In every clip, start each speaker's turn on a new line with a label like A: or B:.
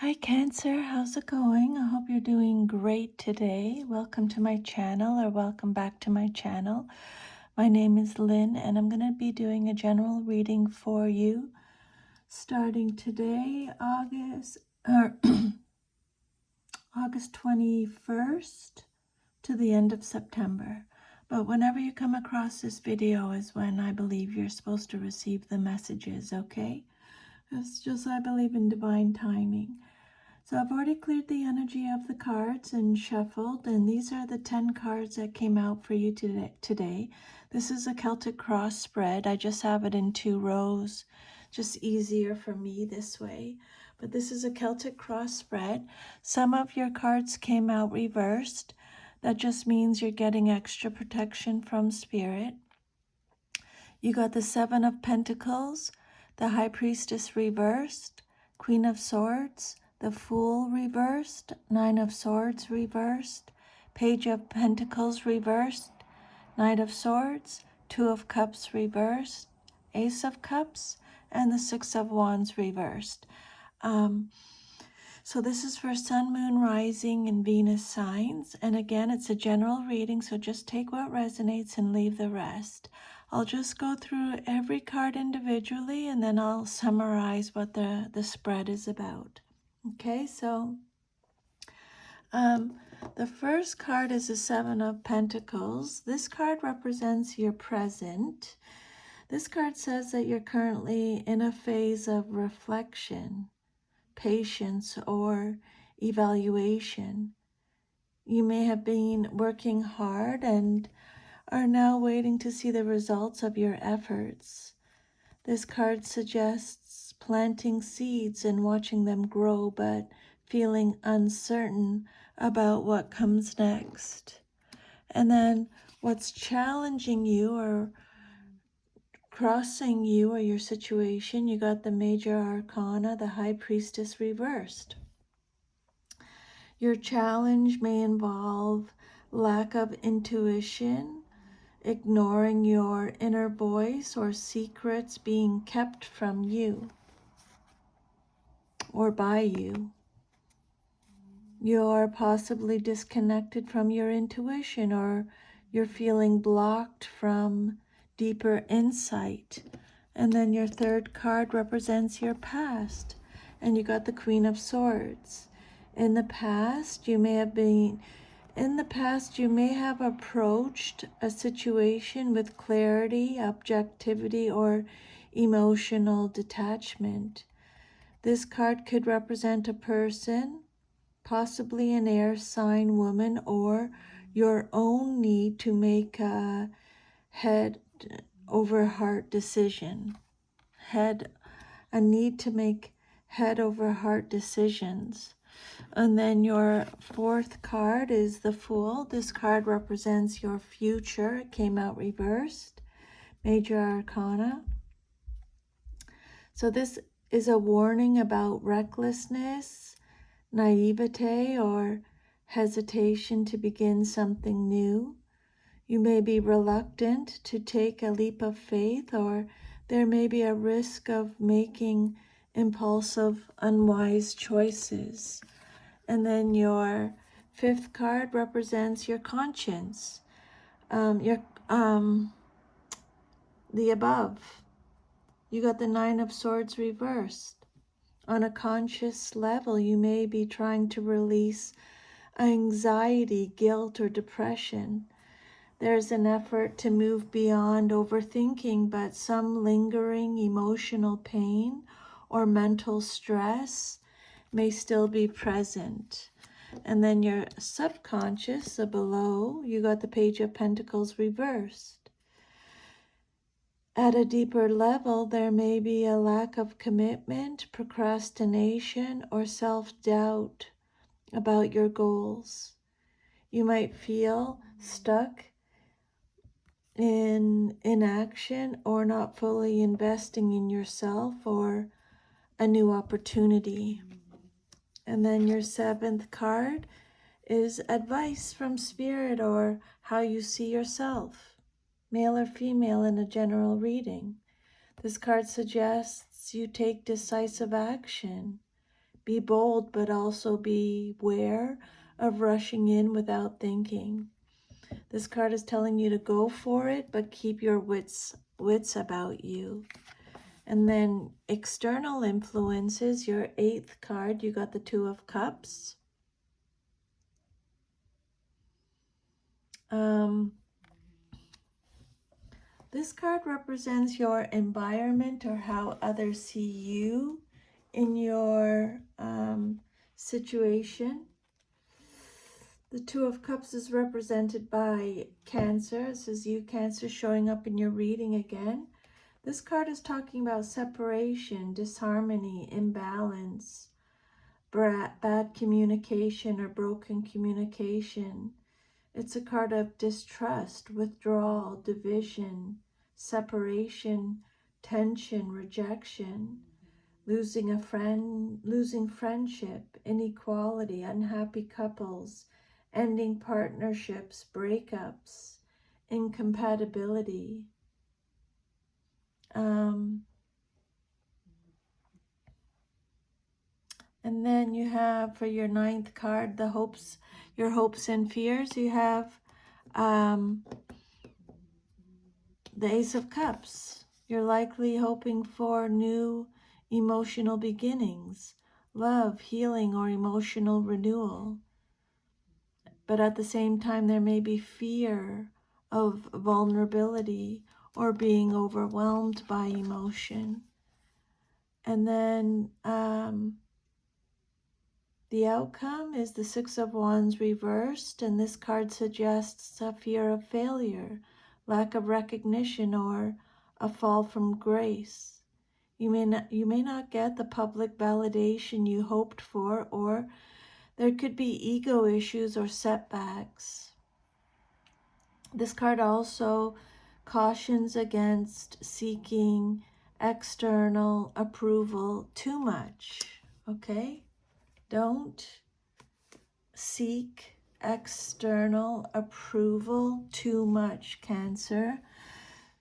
A: Hi Cancer, how's it going? I hope you're doing great today. Welcome to my channel or welcome back to my channel. My name is Lynn and I'm going to be doing a general reading for you starting today, August 21st to the end of September. But whenever you come across this video is when I believe you're supposed to receive the messages, okay? It's just I believe in divine timing. So I've already cleared the energy of the cards and shuffled, and these are the 10 cards that came out for you today. This is a Celtic cross spread. I just have it in 2 rows, just easier for me this way. But this is a Celtic cross spread. Some of your cards came out reversed. That just means you're getting extra protection from Spirit. You got the 7 of Pentacles, the High Priestess reversed, Queen of Swords, the Fool reversed, 9 of Swords reversed, Page of Pentacles reversed, Knight of Swords, 2 of Cups reversed, Ace of Cups, and the 6 of Wands reversed. So this is for Sun, Moon, Rising, and Venus signs. And again, it's a general reading, so just take what resonates and leave the rest. I'll just go through every card individually, and then I'll summarize what the spread is about. Okay, so the first card is the 7 of Pentacles. This card represents your present. This card says that you're currently in a phase of reflection, patience, or evaluation. You may have been working hard and are now waiting to see the results of your efforts. This card suggests planting seeds and watching them grow, but feeling uncertain about what comes next. And then what's challenging you or crossing you or your situation, you got the Major Arcana, the High Priestess reversed. Your challenge may involve lack of intuition, ignoring your inner voice, or secrets being kept from you or by you. You're possibly disconnected from your intuition, or you're feeling blocked from deeper insight. And then your third card represents your past, and you got the Queen of Swords. In the past, you may have approached a situation with clarity, objectivity, or emotional detachment. This card could represent a person, possibly an air sign woman, or your own need to make a head over heart decision. A need to make head over heart decisions. And then your fourth card is the Fool. This card represents your future. It came out reversed. Major Arcana. So this is a warning about recklessness, naivete, or hesitation to begin something new. You may be reluctant to take a leap of faith, or there may be a risk of making impulsive, unwise choices. And then your fifth card represents your conscience, the above. You got the 9 of Swords reversed. On a conscious level, you may be trying to release anxiety, guilt, or depression. There's an effort to move beyond overthinking, but some lingering emotional pain or mental stress may still be present. And then your subconscious, the below, you got the Page of Pentacles reversed. At a deeper level, there may be a lack of commitment, procrastination, or self-doubt about your goals. You might feel stuck in inaction or not fully investing in yourself or a new opportunity. And then your seventh card is advice from Spirit, or how you see yourself, male or female, in a general reading. This card suggests you take decisive action, Be bold, but also beware of rushing in without thinking. This card is telling you to go for it, but keep your wits about you. And then external influences, your 8th card, you got the 2 of Cups. This card represents your environment or how others see you in your situation. The 2 of Cups is represented by Cancer. This is you, Cancer, showing up in your reading again. This card is talking about separation, disharmony, imbalance, bad communication or broken communication. It's a card of distrust, withdrawal, division, separation, tension, rejection, losing a friend, losing friendship, inequality, unhappy couples, ending partnerships, breakups, incompatibility. And then you have for your 9th card, the hopes, your hopes and fears. You have the Ace of Cups. You're likely hoping for new emotional beginnings, love, healing, or emotional renewal. But at the same time, there may be fear of vulnerability or being overwhelmed by emotion. And then the outcome is the 6 of Wands reversed, and this card suggests a fear of failure, lack of recognition, or a fall from grace. You may not get the public validation you hoped for, or there could be ego issues or setbacks. This card also cautions against seeking external approval too much, okay? Don't seek external approval too much, Cancer.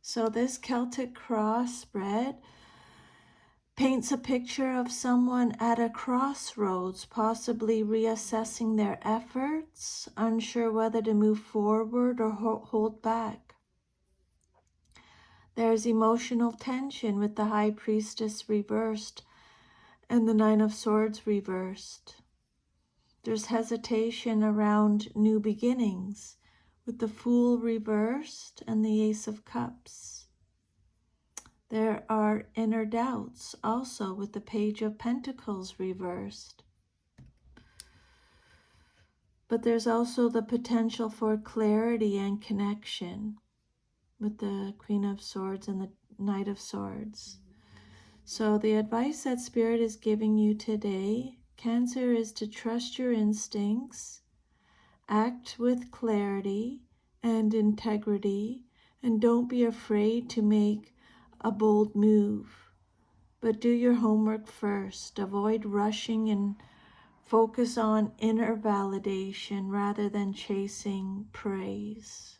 A: So this Celtic cross spread paints a picture of someone at a crossroads, possibly reassessing their efforts, unsure whether to move forward or hold back. There's emotional tension with the High Priestess reversed and the 9 of Swords reversed. There's hesitation around new beginnings with the Fool reversed and the Ace of Cups. There are inner doubts also with the Page of Pentacles reversed. But there's also the potential for clarity and connection with the Queen of Swords and the Knight of Swords. So the advice that Spirit is giving you today, Cancer, is to trust your instincts, act with clarity and integrity, and don't be afraid to make a bold move. But do your homework first. Avoid rushing and focus on inner validation rather than chasing praise.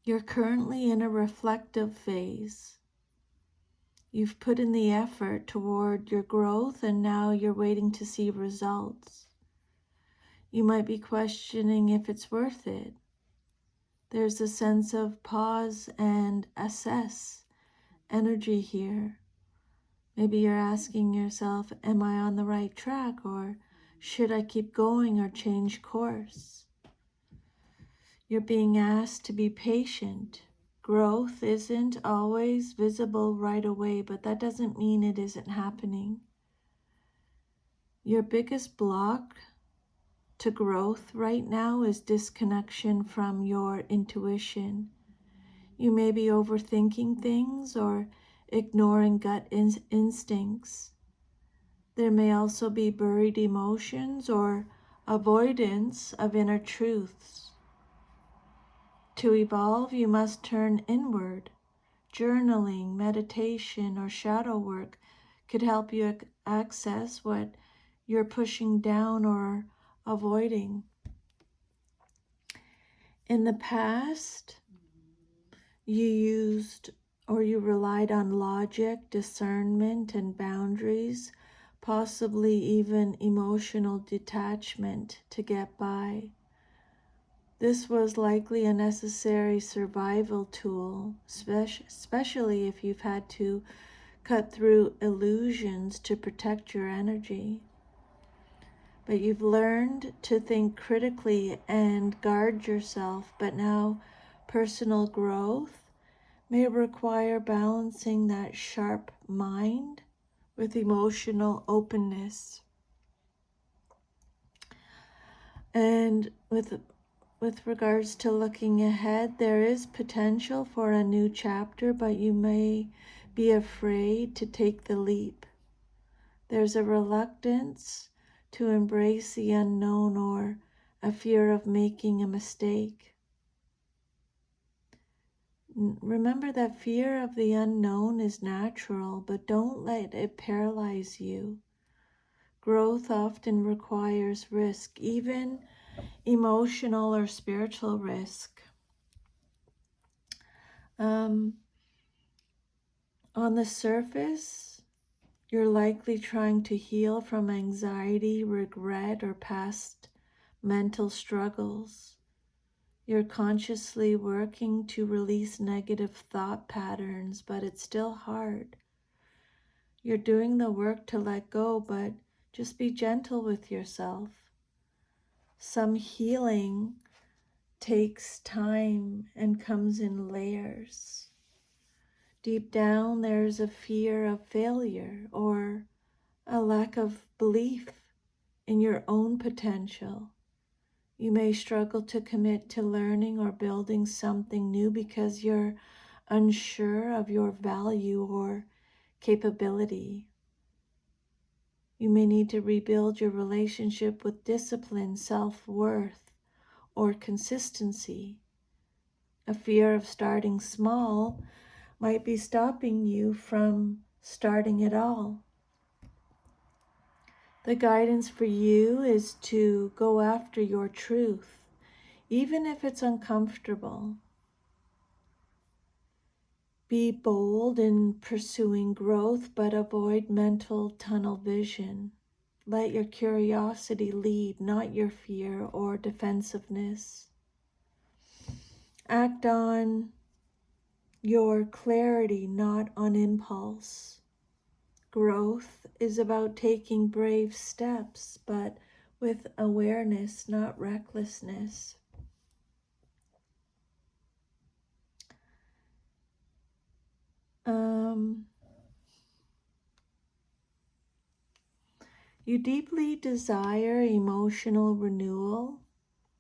A: You're currently in a reflective phase. You've put in the effort toward your growth, and now you're waiting to see results. You might be questioning if it's worth it. There's a sense of pause and assess energy here. Maybe you're asking yourself, am I on the right track, or should I keep going or change course? You're being asked to be patient. Growth isn't always visible right away, but that doesn't mean it isn't happening. Your biggest block to growth right now is disconnection from your intuition. You may be overthinking things or ignoring gut instincts. There may also be buried emotions or avoidance of inner truths. To evolve, you must turn inward. Journaling, meditation, or shadow work could help you access what you're pushing down or avoiding. In the past, you used or you relied on logic, discernment, and boundaries, possibly even emotional detachment to get by. This was likely a necessary survival tool, especially if you've had to cut through illusions to protect your energy. But you've learned to think critically and guard yourself, but now personal growth may require balancing that sharp mind with emotional openness. And with regards to looking ahead, there is potential for a new chapter, but you may be afraid to take the leap. There's a reluctance to embrace the unknown or a fear of making a mistake. Remember that fear of the unknown is natural, but don't let it paralyze you. Growth often requires risk, even emotional or spiritual risk. On the surface, you're likely trying to heal from anxiety, regret, or past mental struggles. You're consciously working to release negative thought patterns, but it's still hard. You're doing the work to let go, but just be gentle with yourself. Some healing takes time and comes in layers. Deep down, there's a fear of failure or a lack of belief in your own potential. You may struggle to commit to learning or building something new because you're unsure of your value or capability. You may need to rebuild your relationship with discipline, self-worth, or consistency. A fear of starting small might be stopping you from starting at all. The guidance for you is to go after your truth, even if it's uncomfortable. Be bold in pursuing growth, but avoid mental tunnel vision. Let your curiosity lead, not your fear or defensiveness. Act on your clarity, not on impulse. Growth is about taking brave steps, but with awareness, not recklessness. You deeply desire emotional renewal,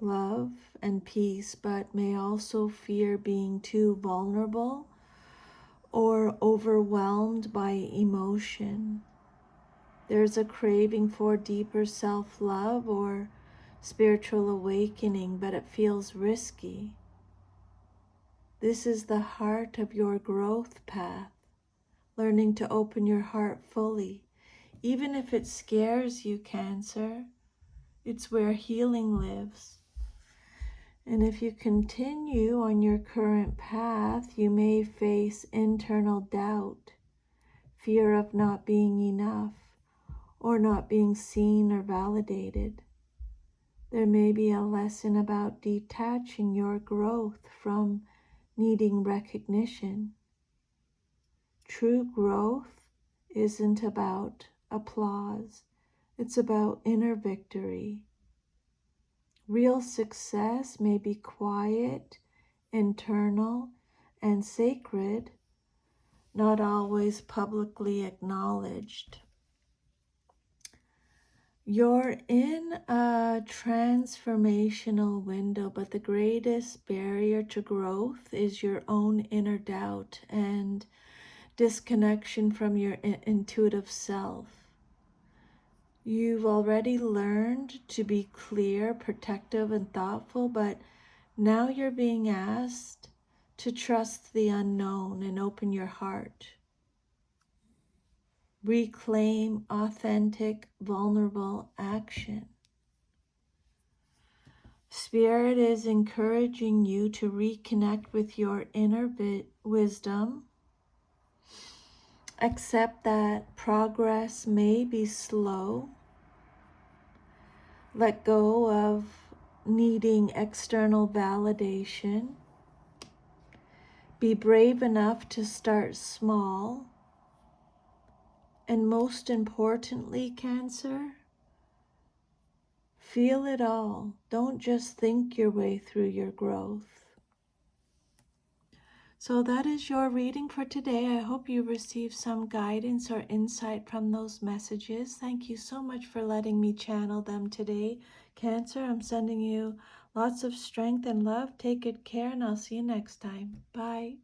A: love, and peace, but may also fear being too vulnerable or overwhelmed by emotion. There's a craving for deeper self-love or spiritual awakening, but it feels risky. This is the heart of your growth path, learning to open your heart fully. Even if it scares you, Cancer, it's where healing lives. And if you continue on your current path, you may face internal doubt, fear of not being enough, or not being seen or validated. There may be a lesson about detaching your growth from needing recognition. True growth isn't about applause. It's about inner victory. Real success may be quiet, internal, and sacred, not always publicly acknowledged. You're in a transformational window, but the greatest barrier to growth is your own inner doubt and disconnection from your intuitive self. You've already learned to be clear, protective, and thoughtful, but now you're being asked to trust the unknown and open your heart. Reclaim authentic, vulnerable action. Spirit is encouraging you to reconnect with your inner wisdom, Accept that progress may be slow. Let go of needing external validation. Be brave enough to start small. And most importantly, Cancer, feel it all. Don't just think your way through your growth. So that is your reading for today. I hope you received some guidance or insight from those messages. Thank you so much for letting me channel them today. Cancer, I'm sending you lots of strength and love. Take good care, and I'll see you next time. Bye.